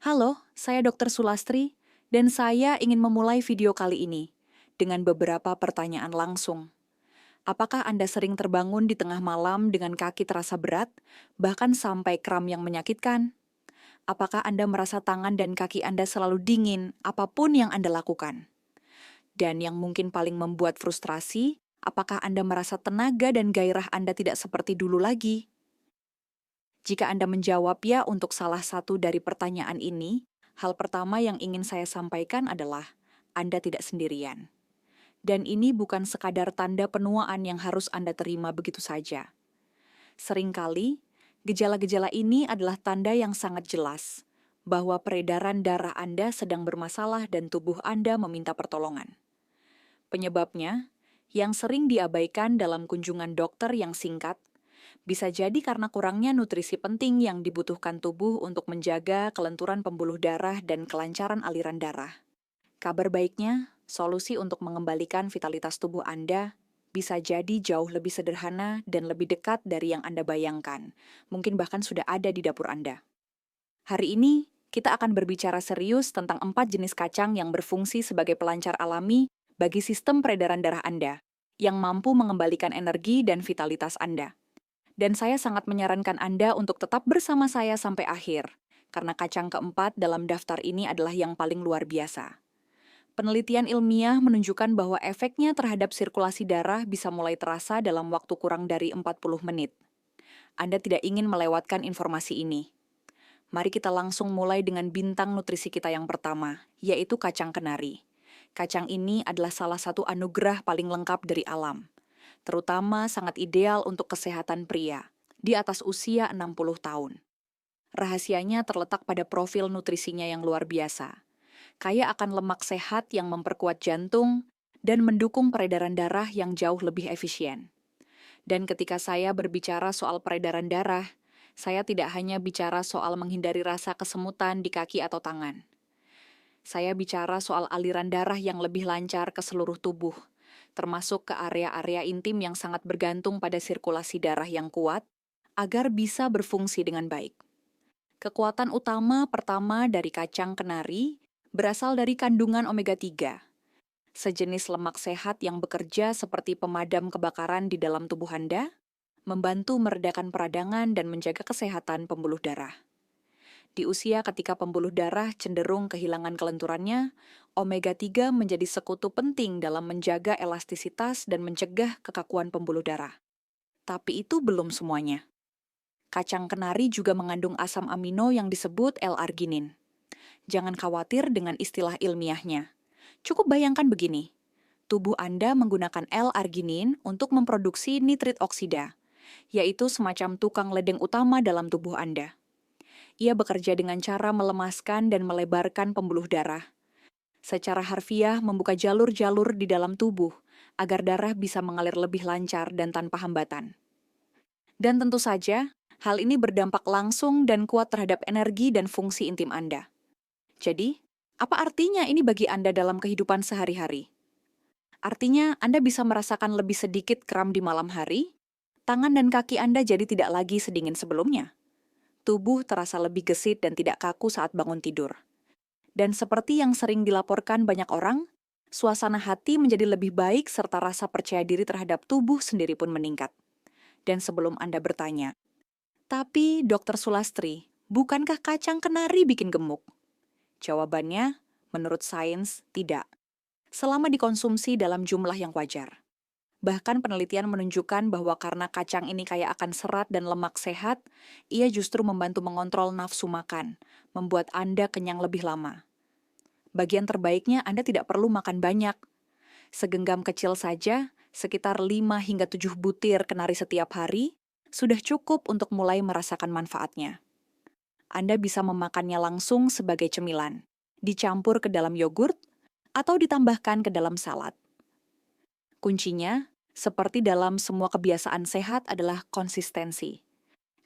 Halo, saya Dr. Sulastri, dan saya ingin memulai video kali ini dengan beberapa pertanyaan langsung. Apakah Anda sering terbangun di tengah malam dengan kaki terasa berat, bahkan sampai kram yang menyakitkan? Apakah Anda merasa tangan dan kaki Anda selalu dingin, apapun yang Anda lakukan? Dan yang mungkin paling membuat frustrasi, apakah Anda merasa tenaga dan gairah Anda tidak seperti dulu lagi? Jika Anda menjawab ya untuk salah satu dari pertanyaan ini, hal pertama yang ingin saya sampaikan adalah Anda tidak sendirian. Dan ini bukan sekadar tanda penuaan yang harus Anda terima begitu saja. Seringkali, gejala-gejala ini adalah tanda yang sangat jelas bahwa peredaran darah Anda sedang bermasalah dan tubuh Anda meminta pertolongan. Penyebabnya, yang sering diabaikan dalam kunjungan dokter yang singkat, bisa jadi karena kurangnya nutrisi penting yang dibutuhkan tubuh untuk menjaga kelenturan pembuluh darah dan kelancaran aliran darah. Kabar baiknya, solusi untuk mengembalikan vitalitas tubuh Anda bisa jadi jauh lebih sederhana dan lebih dekat dari yang Anda bayangkan. Mungkin bahkan sudah ada di dapur Anda. Hari ini, kita akan berbicara serius tentang 4 jenis kacang yang berfungsi sebagai pelancar alami bagi sistem peredaran darah Anda, yang mampu mengembalikan energi dan vitalitas Anda. Dan saya sangat menyarankan Anda untuk tetap bersama saya sampai akhir, karena kacang keempat dalam daftar ini adalah yang paling luar biasa. Penelitian ilmiah menunjukkan bahwa efeknya terhadap sirkulasi darah bisa mulai terasa dalam waktu kurang dari 40 menit. Anda tidak ingin melewatkan informasi ini. Mari kita langsung mulai dengan bintang nutrisi kita yang pertama, yaitu kacang kenari. Kacang ini adalah salah satu anugerah paling lengkap dari alam, terutama sangat ideal untuk kesehatan pria di atas usia 60 tahun. Rahasianya terletak pada profil nutrisinya yang luar biasa. Kaya akan lemak sehat yang memperkuat jantung dan mendukung peredaran darah yang jauh lebih efisien. Dan ketika saya berbicara soal peredaran darah, saya tidak hanya bicara soal menghindari rasa kesemutan di kaki atau tangan. Saya bicara soal aliran darah yang lebih lancar ke seluruh tubuh, termasuk ke area-area intim yang sangat bergantung pada sirkulasi darah yang kuat, agar bisa berfungsi dengan baik. Kekuatan utama pertama dari kacang kenari berasal dari kandungan omega-3, sejenis lemak sehat yang bekerja seperti pemadam kebakaran di dalam tubuh Anda, membantu meredakan peradangan dan menjaga kesehatan pembuluh darah. Di usia ketika pembuluh darah cenderung kehilangan kelenturannya, omega-3 menjadi sekutu penting dalam menjaga elastisitas dan mencegah kekakuan pembuluh darah. Tapi itu belum semuanya. Kacang kenari juga mengandung asam amino yang disebut L-arginin. Jangan khawatir dengan istilah ilmiahnya. Cukup bayangkan begini, tubuh Anda menggunakan L-arginin untuk memproduksi nitrit oksida, yaitu semacam tukang ledeng utama dalam tubuh Anda. Ia bekerja dengan cara melemaskan dan melebarkan pembuluh darah. Secara harfiah membuka jalur-jalur di dalam tubuh agar darah bisa mengalir lebih lancar dan tanpa hambatan. Dan tentu saja, hal ini berdampak langsung dan kuat terhadap energi dan fungsi intim Anda. Jadi, apa artinya ini bagi Anda dalam kehidupan sehari-hari? Artinya, Anda bisa merasakan lebih sedikit kram di malam hari, tangan dan kaki Anda jadi tidak lagi sedingin sebelumnya. Tubuh terasa lebih gesit dan tidak kaku saat bangun tidur. Dan seperti yang sering dilaporkan banyak orang, suasana hati menjadi lebih baik serta rasa percaya diri terhadap tubuh sendiri pun meningkat. Dan sebelum Anda bertanya, tapi Dr. Sulastri, bukankah kacang kenari bikin gemuk? Jawabannya, menurut sains, tidak. Selama dikonsumsi dalam jumlah yang wajar. Bahkan penelitian menunjukkan bahwa karena kacang ini kaya akan serat dan lemak sehat, ia justru membantu mengontrol nafsu makan, membuat Anda kenyang lebih lama. Bagian terbaiknya Anda tidak perlu makan banyak. Segenggam kecil saja, sekitar 5 hingga 7 butir kenari setiap hari, sudah cukup untuk mulai merasakan manfaatnya. Anda bisa memakannya langsung sebagai cemilan, dicampur ke dalam yogurt, atau ditambahkan ke dalam salad. Kuncinya, seperti dalam semua kebiasaan sehat adalah konsistensi.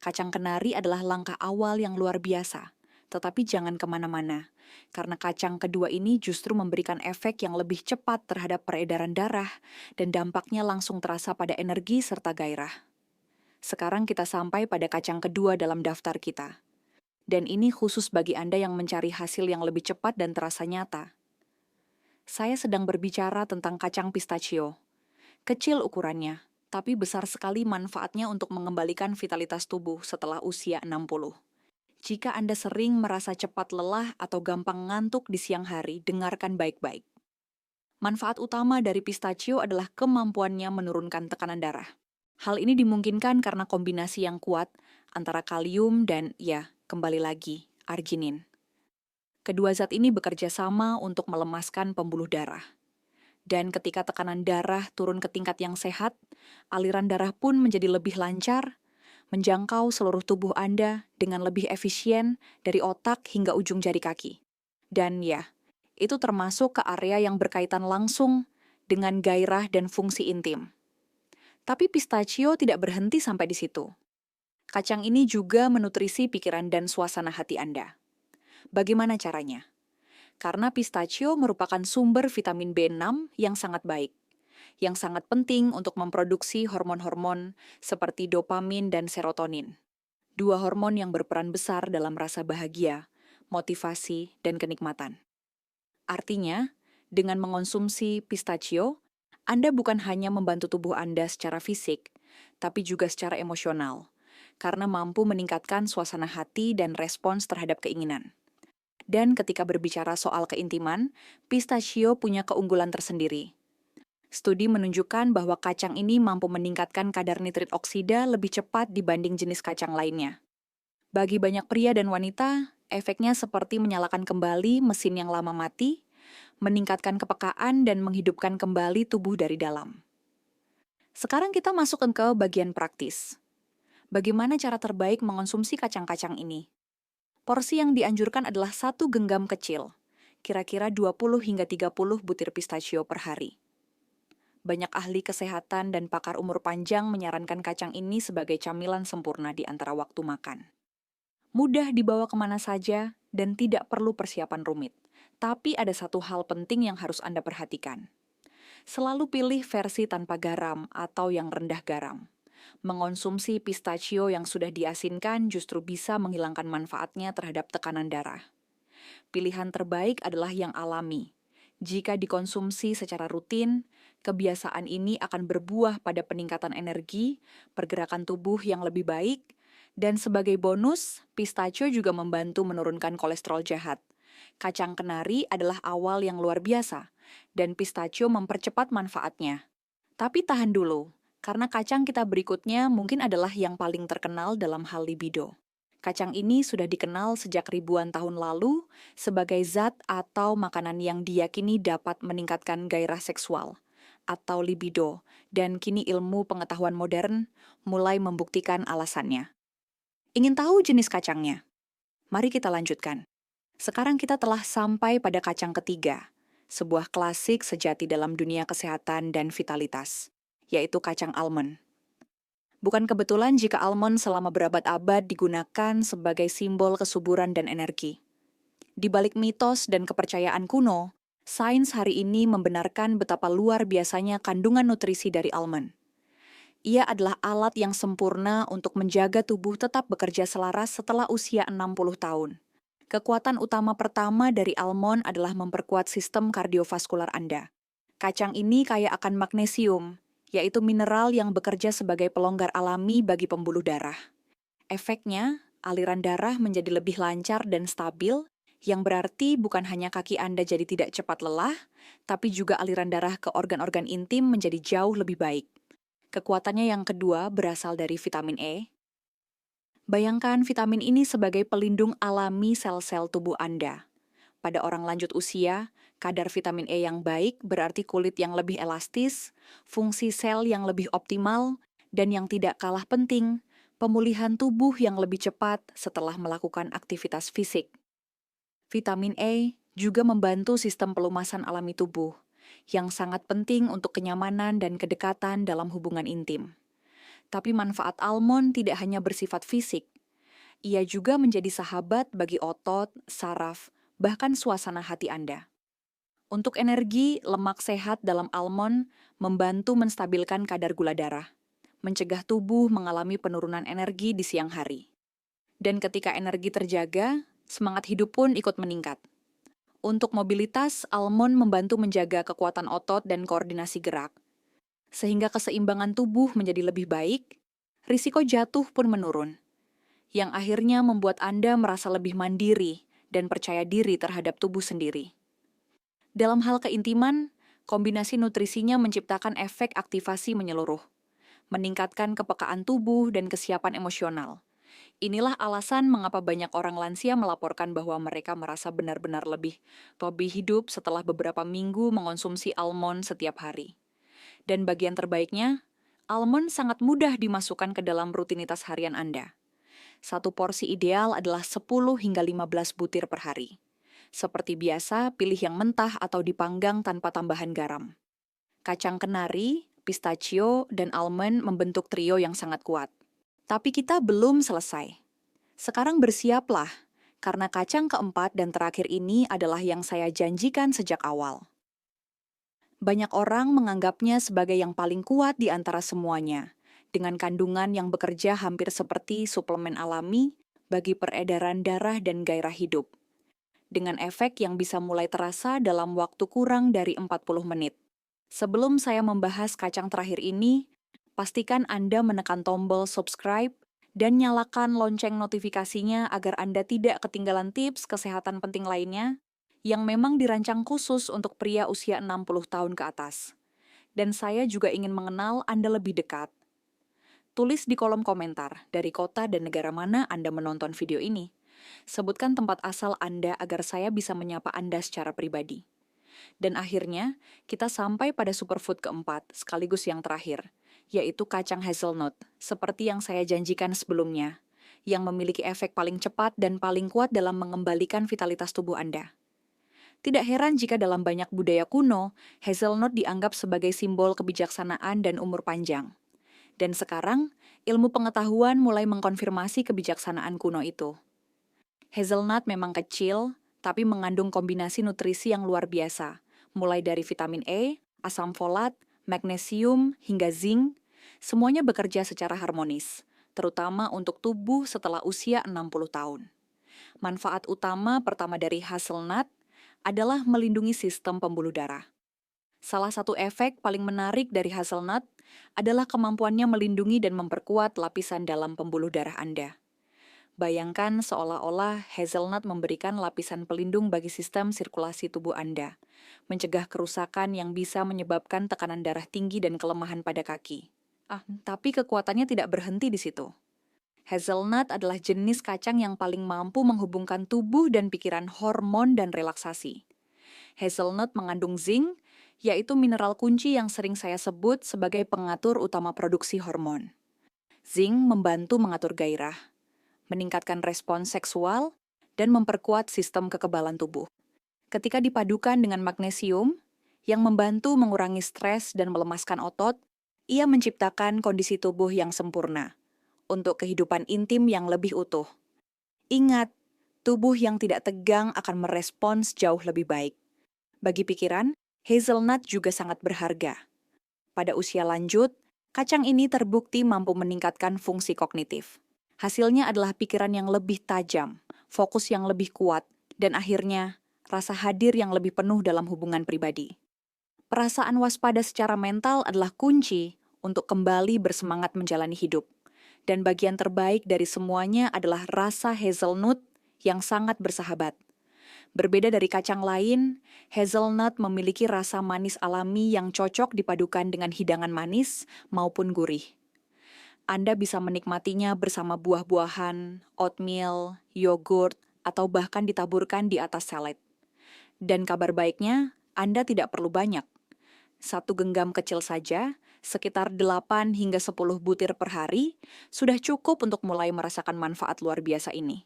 Kacang kenari adalah langkah awal yang luar biasa, tetapi jangan kemana-mana, karena kacang kedua ini justru memberikan efek yang lebih cepat terhadap peredaran darah dan dampaknya langsung terasa pada energi serta gairah. Sekarang kita sampai pada kacang kedua dalam daftar kita. Dan ini khusus bagi Anda yang mencari hasil yang lebih cepat dan terasa nyata. Saya sedang berbicara tentang kacang pistachio. Kecil ukurannya, tapi besar sekali manfaatnya untuk mengembalikan vitalitas tubuh setelah usia 60. Jika Anda sering merasa cepat lelah atau gampang ngantuk di siang hari, dengarkan baik-baik. Manfaat utama dari pistachio adalah kemampuannya menurunkan tekanan darah. Hal ini dimungkinkan karena kombinasi yang kuat antara kalium dan, kembali lagi, arginin. Kedua zat ini bekerja sama untuk melemaskan pembuluh darah. Dan ketika tekanan darah turun ke tingkat yang sehat, aliran darah pun menjadi lebih lancar, menjangkau seluruh tubuh Anda dengan lebih efisien dari otak hingga ujung jari kaki. Dan itu termasuk ke area yang berkaitan langsung dengan gairah dan fungsi intim. Tapi pistachio tidak berhenti sampai di situ. Kacang ini juga menutrisi pikiran dan suasana hati Anda. Bagaimana caranya? Karena pistachio merupakan sumber vitamin B6 yang sangat baik, yang sangat penting untuk memproduksi hormon-hormon seperti dopamin dan serotonin. Dua hormon yang berperan besar dalam rasa bahagia, motivasi, dan kenikmatan. Artinya, dengan mengonsumsi pistachio, Anda bukan hanya membantu tubuh Anda secara fisik, tapi juga secara emosional, karena mampu meningkatkan suasana hati dan respons terhadap keinginan. Dan ketika berbicara soal keintiman, pistachio punya keunggulan tersendiri. Studi menunjukkan bahwa kacang ini mampu meningkatkan kadar nitrit oksida lebih cepat dibanding jenis kacang lainnya. Bagi banyak pria dan wanita, efeknya seperti menyalakan kembali mesin yang lama mati, meningkatkan kepekaan dan menghidupkan kembali tubuh dari dalam. Sekarang kita masuk ke bagian praktis. Bagaimana cara terbaik mengonsumsi kacang-kacang ini? Porsi yang dianjurkan adalah 1 genggam kecil, kira-kira 20 hingga 30 butir pistachio per hari. Banyak ahli kesehatan dan pakar umur panjang menyarankan kacang ini sebagai camilan sempurna di antara waktu makan. Mudah dibawa kemana saja dan tidak perlu persiapan rumit. Tapi ada satu hal penting yang harus Anda perhatikan. Selalu pilih versi tanpa garam atau yang rendah garam. Mengonsumsi pistachio yang sudah diasinkan justru bisa menghilangkan manfaatnya terhadap tekanan darah. Pilihan terbaik adalah yang alami. Jika dikonsumsi secara rutin, kebiasaan ini akan berbuah pada peningkatan energi, pergerakan tubuh yang lebih baik, dan sebagai bonus, pistachio juga membantu menurunkan kolesterol jahat. Kacang kenari adalah awal yang luar biasa, dan pistachio mempercepat manfaatnya. Tapi tahan dulu, karena kacang kita berikutnya mungkin adalah yang paling terkenal dalam hal libido. Kacang ini sudah dikenal sejak ribuan tahun lalu sebagai zat atau makanan yang diyakini dapat meningkatkan gairah seksual atau libido, dan kini ilmu pengetahuan modern mulai membuktikan alasannya. Ingin tahu jenis kacangnya? Mari kita lanjutkan. Sekarang kita telah sampai pada kacang ketiga, sebuah klasik sejati dalam dunia kesehatan dan vitalitas, yaitu kacang almond. Bukan kebetulan jika almond selama berabad-abad digunakan sebagai simbol kesuburan dan energi. Di balik mitos dan kepercayaan kuno, sains hari ini membenarkan betapa luar biasanya kandungan nutrisi dari almond. Ia adalah alat yang sempurna untuk menjaga tubuh tetap bekerja selaras setelah usia 60 tahun. Kekuatan utama pertama dari almond adalah memperkuat sistem kardiovaskular Anda. Kacang ini kaya akan magnesium, yaitu mineral yang bekerja sebagai pelonggar alami bagi pembuluh darah. Efeknya, aliran darah menjadi lebih lancar dan stabil, yang berarti bukan hanya kaki Anda jadi tidak cepat lelah, tapi juga aliran darah ke organ-organ intim menjadi jauh lebih baik. Kekuatannya yang kedua berasal dari vitamin E. Bayangkan vitamin ini sebagai pelindung alami sel-sel tubuh Anda. Pada orang lanjut usia, kadar vitamin E yang baik berarti kulit yang lebih elastis, fungsi sel yang lebih optimal, dan yang tidak kalah penting, pemulihan tubuh yang lebih cepat setelah melakukan aktivitas fisik. Vitamin E juga membantu sistem pelumasan alami tubuh, yang sangat penting untuk kenyamanan dan kedekatan dalam hubungan intim. Tapi manfaat almond tidak hanya bersifat fisik. Ia juga menjadi sahabat bagi otot, saraf, bahkan suasana hati Anda. Untuk energi, lemak sehat dalam almond membantu menstabilkan kadar gula darah, mencegah tubuh mengalami penurunan energi di siang hari. Dan ketika energi terjaga, semangat hidup pun ikut meningkat. Untuk mobilitas, almond membantu menjaga kekuatan otot dan koordinasi gerak. Sehingga keseimbangan tubuh menjadi lebih baik, risiko jatuh pun menurun. Yang akhirnya membuat Anda merasa lebih mandiri dan percaya diri terhadap tubuh sendiri. Dalam hal keintiman, kombinasi nutrisinya menciptakan efek aktivasi menyeluruh, meningkatkan kepekaan tubuh dan kesiapan emosional. Inilah alasan mengapa banyak orang lansia melaporkan bahwa mereka merasa benar-benar lebih hidup setelah beberapa minggu mengonsumsi almond setiap hari. Dan bagian terbaiknya, almond sangat mudah dimasukkan ke dalam rutinitas harian Anda. Satu porsi ideal adalah 10 hingga 15 butir per hari. Seperti biasa, pilih yang mentah atau dipanggang tanpa tambahan garam. Kacang kenari, pistachio, dan almond membentuk trio yang sangat kuat. Tapi kita belum selesai. Sekarang bersiaplah, karena kacang keempat dan terakhir ini adalah yang saya janjikan sejak awal. Banyak orang menganggapnya sebagai yang paling kuat di antara semuanya, dengan kandungan yang bekerja hampir seperti suplemen alami bagi peredaran darah dan gairah hidup. Dengan efek yang bisa mulai terasa dalam waktu kurang dari 40 menit. Sebelum saya membahas kacang terakhir ini, pastikan Anda menekan tombol subscribe dan nyalakan lonceng notifikasinya agar Anda tidak ketinggalan tips kesehatan penting lainnya yang memang dirancang khusus untuk pria usia 60 tahun ke atas. Dan saya juga ingin mengenal Anda lebih dekat. Tulis di kolom komentar dari kota dan negara mana Anda menonton video ini. Sebutkan tempat asal Anda agar saya bisa menyapa Anda secara pribadi. Dan akhirnya, kita sampai pada superfood keempat, sekaligus yang terakhir, yaitu kacang hazelnut, seperti yang saya janjikan sebelumnya, yang memiliki efek paling cepat dan paling kuat dalam mengembalikan vitalitas tubuh Anda. Tidak heran jika dalam banyak budaya kuno, hazelnut dianggap sebagai simbol kebijaksanaan dan umur panjang. Dan sekarang, ilmu pengetahuan mulai mengkonfirmasi kebijaksanaan kuno itu. Hazelnut memang kecil, tapi mengandung kombinasi nutrisi yang luar biasa, mulai dari vitamin E, asam folat, magnesium, hingga zinc, semuanya bekerja secara harmonis, terutama untuk tubuh setelah usia 60 tahun. Manfaat utama pertama dari hazelnut adalah melindungi sistem pembuluh darah. Salah satu efek paling menarik dari hazelnut adalah kemampuannya melindungi dan memperkuat lapisan dalam pembuluh darah Anda. Bayangkan seolah-olah hazelnut memberikan lapisan pelindung bagi sistem sirkulasi tubuh Anda, mencegah kerusakan yang bisa menyebabkan tekanan darah tinggi dan kelemahan pada kaki. Tapi kekuatannya tidak berhenti di situ. Hazelnut adalah jenis kacang yang paling mampu menghubungkan tubuh dan pikiran hormon dan relaksasi. Hazelnut mengandung zinc, yaitu mineral kunci yang sering saya sebut sebagai pengatur utama produksi hormon. Zinc membantu mengatur gairah, meningkatkan respons seksual, dan memperkuat sistem kekebalan tubuh. Ketika dipadukan dengan magnesium, yang membantu mengurangi stres dan melemaskan otot, ia menciptakan kondisi tubuh yang sempurna untuk kehidupan intim yang lebih utuh. Ingat, tubuh yang tidak tegang akan merespons jauh lebih baik. Bagi pikiran, hazelnut juga sangat berharga. Pada usia lanjut, kacang ini terbukti mampu meningkatkan fungsi kognitif. Hasilnya adalah pikiran yang lebih tajam, fokus yang lebih kuat, dan akhirnya rasa hadir yang lebih penuh dalam hubungan pribadi. Perasaan waspada secara mental adalah kunci untuk kembali bersemangat menjalani hidup. Dan bagian terbaik dari semuanya adalah rasa hazelnut yang sangat bersahabat. Berbeda dari kacang lain, hazelnut memiliki rasa manis alami yang cocok dipadukan dengan hidangan manis maupun gurih. Anda bisa menikmatinya bersama buah-buahan, oatmeal, yogurt, atau bahkan ditaburkan di atas salad. Dan kabar baiknya, Anda tidak perlu banyak. Satu genggam kecil saja, sekitar 8 hingga 10 butir per hari, sudah cukup untuk mulai merasakan manfaat luar biasa ini.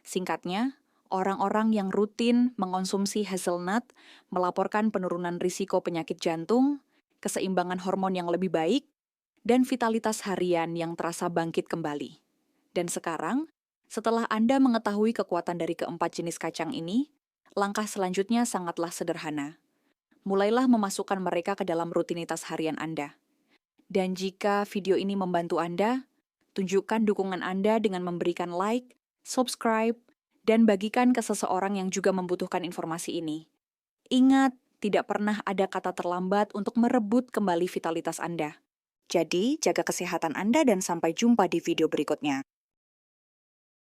Singkatnya, orang-orang yang rutin mengonsumsi hazelnut melaporkan penurunan risiko penyakit jantung, keseimbangan hormon yang lebih baik, dan vitalitas harian yang terasa bangkit kembali. Dan sekarang, setelah Anda mengetahui kekuatan dari keempat jenis kacang ini, langkah selanjutnya sangatlah sederhana. Mulailah memasukkan mereka ke dalam rutinitas harian Anda. Dan jika video ini membantu Anda, tunjukkan dukungan Anda dengan memberikan like, subscribe, dan bagikan ke seseorang yang juga membutuhkan informasi ini. Ingat, tidak pernah ada kata terlambat untuk merebut kembali vitalitas Anda. Jadi, jaga kesehatan Anda dan sampai jumpa di video berikutnya.